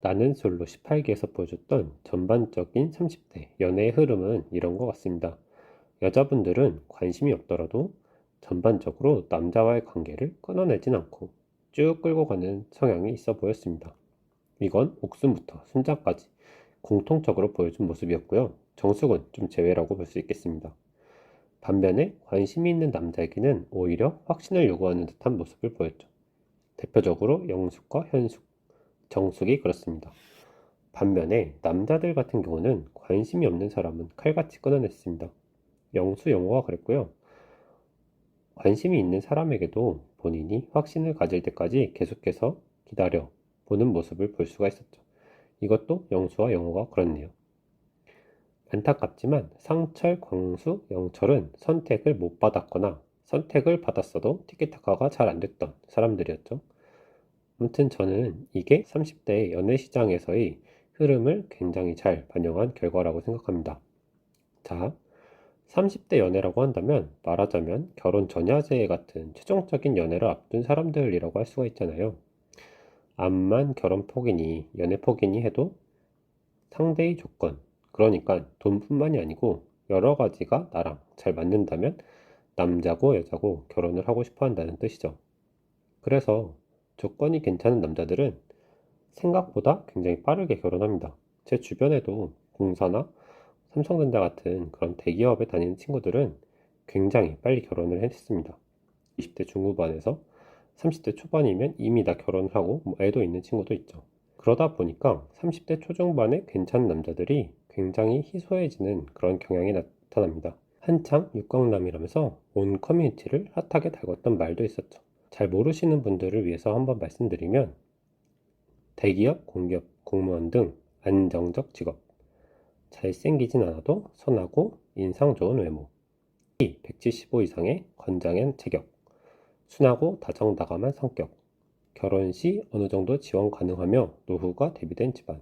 나는 솔로 18기에서 보여줬던 전반적인 30대 연애의 흐름은 이런 것 같습니다. 여자분들은 관심이 없더라도 전반적으로 남자와의 관계를 끊어내진 않고 쭉 끌고 가는 성향이 있어 보였습니다. 이건 옥순부터 순자까지 공통적으로 보여준 모습이었고요. 정숙은 좀 제외라고 볼 수 있겠습니다. 반면에 관심이 있는 남자에게는 오히려 확신을 요구하는 듯한 모습을 보였죠. 대표적으로 영숙과 현숙, 정숙이 그렇습니다. 반면에 남자들 같은 경우는 관심이 없는 사람은 칼같이 끊어냈습니다. 영수 영호가 그랬고요. 관심이 있는 사람에게도 본인이 확신을 가질 때까지 계속해서 기다려 보는 모습을 볼 수가 있었죠. 이것도 영수와 영호가 그렇네요. 안타깝지만 상철, 광수, 영철은 선택을 못 받았거나 선택을 받았어도 티키타카가 잘 안 됐던 사람들이었죠. 아무튼 저는 이게 30대의 연애 시장에서의 흐름을 굉장히 잘 반영한 결과라고 생각합니다. 자, 30대 연애라고 한다면 말하자면 결혼 전야제 같은 최종적인 연애를 앞둔 사람들이라고 할 수가 있잖아요. 암만 결혼 포기니 연애 포기니 해도 상대의 조건, 그러니까 돈뿐만이 아니고 여러 가지가 나랑 잘 맞는다면 남자고 여자고 결혼을 하고 싶어 한다는 뜻이죠. 그래서 조건이 괜찮은 남자들은 생각보다 굉장히 빠르게 결혼합니다. 제 주변에도 공사나 삼성전자 같은 그런 대기업에 다니는 친구들은 굉장히 빨리 결혼을 했습니다. 20대 중후반에서 30대 초반이면 이미 다 결혼을 하고 애도 있는 친구도 있죠. 그러다 보니까 30대 초중반에 괜찮은 남자들이 굉장히 희소해지는 그런 경향이 나타납니다. 한창 육강남이라면서 온 커뮤니티를 핫하게 달궜던 말도 있었죠. 잘 모르시는 분들을 위해서 한번 말씀드리면 대기업, 공기업, 공무원 등 안정적 직업, 잘생기진 않아도 선하고 인상 좋은 외모, 175 이상의 건장한 체격, 순하고 다정다감한 성격, 결혼 시 어느 정도 지원 가능하며 노후가 대비된 집안,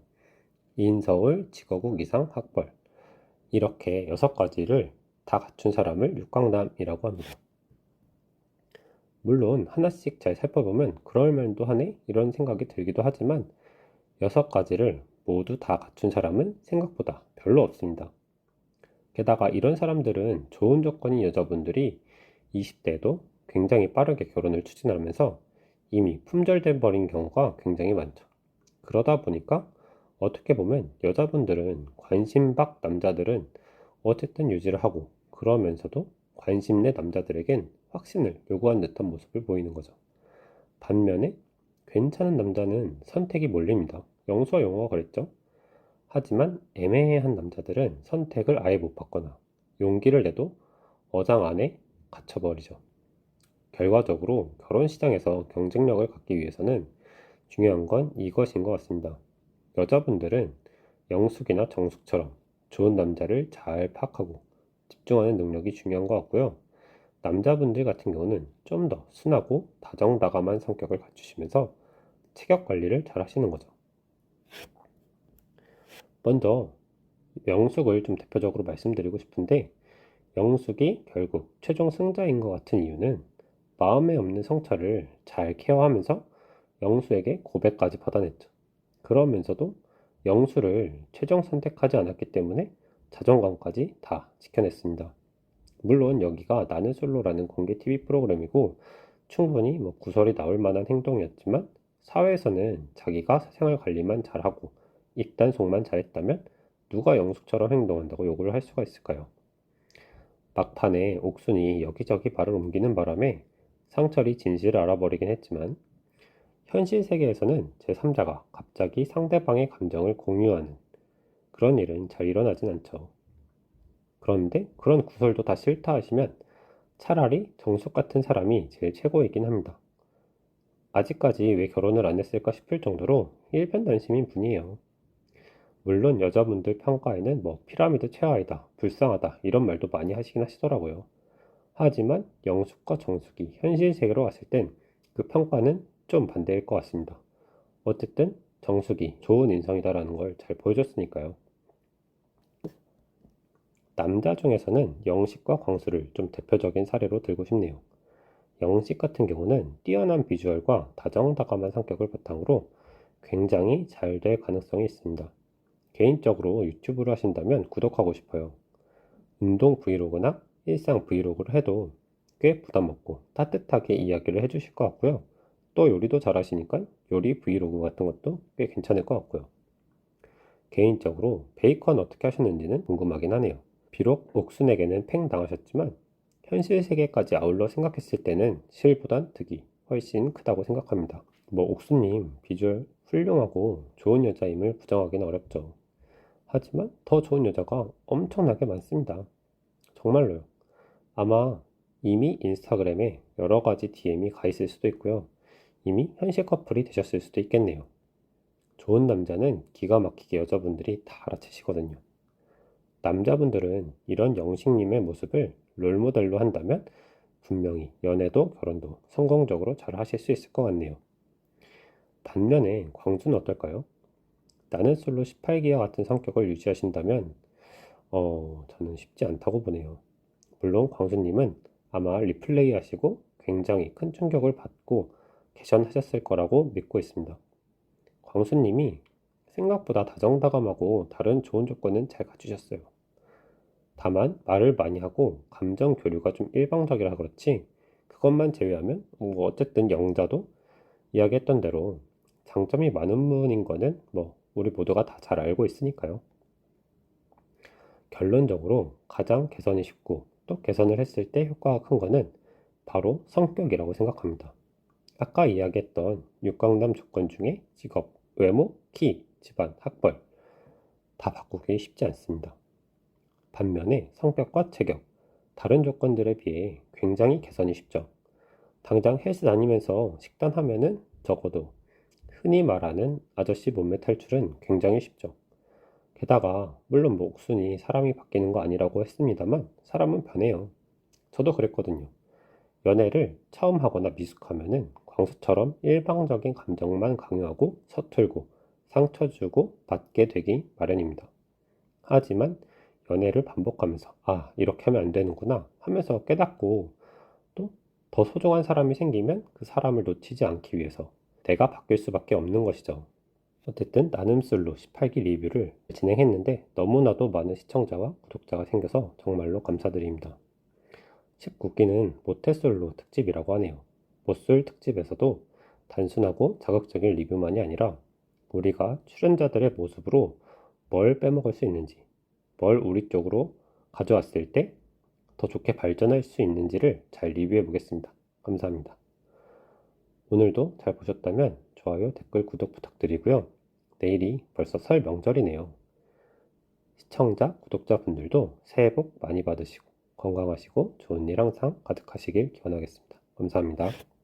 인서울 직어국 이상 학벌, 이렇게 6가지를 다 갖춘 사람을 육강남이라고 합니다. 물론 하나씩 잘 살펴보면 그럴 만도 하네? 이런 생각이 들기도 하지만 6가지를 모두 다 갖춘 사람은 생각보다 별로 없습니다. 게다가 이런 사람들은 좋은 조건인 여자분들이 20대에도 굉장히 빠르게 결혼을 추진하면서 이미 품절돼 버린 경우가 굉장히 많죠. 그러다 보니까 어떻게 보면 여자분들은 관심박 남자들은 어쨌든 유지를 하고 그러면서도 관심 내 남자들에겐 확신을 요구한 듯한 모습을 보이는 거죠. 반면에 괜찮은 남자는 선택이 몰립니다. 영수와 영호가 그랬죠. 하지만 애매한 남자들은 선택을 아예 못 받거나 용기를 내도 어장 안에 갇혀버리죠. 결과적으로 결혼 시장에서 경쟁력을 갖기 위해서는 중요한 건 이것인 것 같습니다. 여자분들은 영숙이나 정숙처럼 좋은 남자를 잘 파악하고 집중하는 능력이 중요한 것 같고요. 남자분들 같은 경우는 좀 더 순하고 다정다감한 성격을 갖추시면서 체격 관리를 잘 하시는 거죠. 먼저 영숙을 좀 대표적으로 말씀드리고 싶은데 영숙이 결국 최종 승자인 것 같은 이유는 마음에 없는 성찰을 잘 케어하면서 영수에게 고백까지 받아냈죠. 그러면서도 영수를 최종 선택하지 않았기 때문에 자존감까지 다 지켜냈습니다. 물론 여기가 나는 솔로라는 공개 TV 프로그램이고 충분히 구설이 나올 만한 행동이었지만 사회에서는 자기가 생활 관리만 잘하고 입단속만 잘했다면 누가 영숙처럼 행동한다고 요구를 할 수가 있을까요? 막판에 옥순이 여기저기 발을 옮기는 바람에 상철이 진실을 알아버리긴 했지만 현실 세계에서는 제3자가 갑자기 상대방의 감정을 공유하는 그런 일은 잘 일어나진 않죠. 그런데 그런 구설도 다 싫다 하시면 차라리 정숙 같은 사람이 제일 최고이긴 합니다. 아직까지 왜 결혼을 안 했을까 싶을 정도로 일편단심인 분이에요. 물론 여자분들 평가에는 피라미드 최하이다, 불쌍하다 이런 말도 많이 하시긴 하시더라고요. 하지만 영숙과 정숙이 현실 세계로 왔을 땐 그 평가는 좀 반대일 것 같습니다. 어쨌든 정숙이 좋은 인성이다라는 걸 잘 보여줬으니까요. 남자 중에서는 영식과 광수를 좀 대표적인 사례로 들고 싶네요. 영식 같은 경우는 뛰어난 비주얼과 다정다감한 성격을 바탕으로 굉장히 잘 될 가능성이 있습니다. 개인적으로 유튜브를 하신다면 구독하고 싶어요. 운동 브이로그나 일상 브이로그를 해도 꽤 부담 없고 따뜻하게 이야기를 해주실 것 같고요. 또 요리도 잘 하시니까 요리 브이로그 같은 것도 꽤 괜찮을 것 같고요. 개인적으로 베이컨 어떻게 하셨는지는 궁금하긴 하네요. 비록 옥순에게는 팽 당하셨지만 현실 세계까지 아울러 생각했을 때는 실보단 득이 훨씬 크다고 생각합니다. 뭐 옥수님 비주얼 훌륭하고 좋은 여자임을 부정하기는 어렵죠. 하지만 더 좋은 여자가 엄청나게 많습니다. 정말로요. 아마 이미 인스타그램에 여러 가지 DM이 가 있을 수도 있고요. 이미 현실 커플이 되셨을 수도 있겠네요. 좋은 남자는 기가 막히게 여자분들이 다 알아채시거든요. 남자분들은 이런 영식님의 모습을 롤모델로 한다면 분명히 연애도 결혼도 성공적으로 잘 하실 수 있을 것 같네요. 반면에 광수는 어떨까요? 나는 솔로 18기와 같은 성격을 유지하신다면 저는 쉽지 않다고 보네요. 물론 광수님은 아마 리플레이 하시고 굉장히 큰 충격을 받고 개선하셨을 거라고 믿고 있습니다. 광수님이 생각보다 다정다감하고 다른 좋은 조건은 잘 갖추셨어요. 다만 말을 많이 하고 감정 교류가 좀 일방적이라 그렇지 그것만 제외하면 뭐 어쨌든 영자도 이야기했던 대로 장점이 많은 분인 거는 뭐 우리 모두가 다 잘 알고 있으니까요. 결론적으로 가장 개선이 쉽고 또 개선을 했을 때 효과가 큰 거는 바로 성격이라고 생각합니다. 아까 이야기했던 육강남 조건 중에 직업, 외모, 키, 집안, 학벌 다 바꾸기 쉽지 않습니다. 반면에 성격과 체격, 다른 조건들에 비해 굉장히 개선이 쉽죠. 당장 헬스 다니면서 식단하면은 적어도 흔히 말하는 아저씨 몸매 탈출은 굉장히 쉽죠. 게다가 물론 뭐 옥순이 사람이 바뀌는 거 아니라고 했습니다만 사람은 변해요. 저도 그랬거든요. 연애를 처음 하거나 미숙하면은 광수처럼 일방적인 감정만 강요하고 서툴고 상처 주고 받게 되기 마련입니다. 하지만 연애를 반복하면서 아 이렇게 하면 안 되는구나 하면서 깨닫고 또 더 소중한 사람이 생기면 그 사람을 놓치지 않기 위해서 내가 바뀔 수밖에 없는 것이죠. 어쨌든 나눔 솔로 18기 리뷰를 진행했는데 너무나도 많은 시청자와 구독자가 생겨서 정말로 감사드립니다. 19기는 모태솔로 특집이라고 하네요. 모쏠 특집에서도 단순하고 자극적인 리뷰만이 아니라 우리가 출연자들의 모습으로 뭘 빼먹을 수 있는지, 뭘 우리 쪽으로 가져왔을 때 더 좋게 발전할 수 있는지를 잘 리뷰해 보겠습니다. 감사합니다. 오늘도 잘 보셨다면 좋아요, 댓글, 구독 부탁드리고요. 내일이 벌써 설 명절이네요. 시청자, 구독자분들도 새해 복 많이 받으시고 건강하시고 좋은 일 항상 가득하시길 기원하겠습니다. 감사합니다.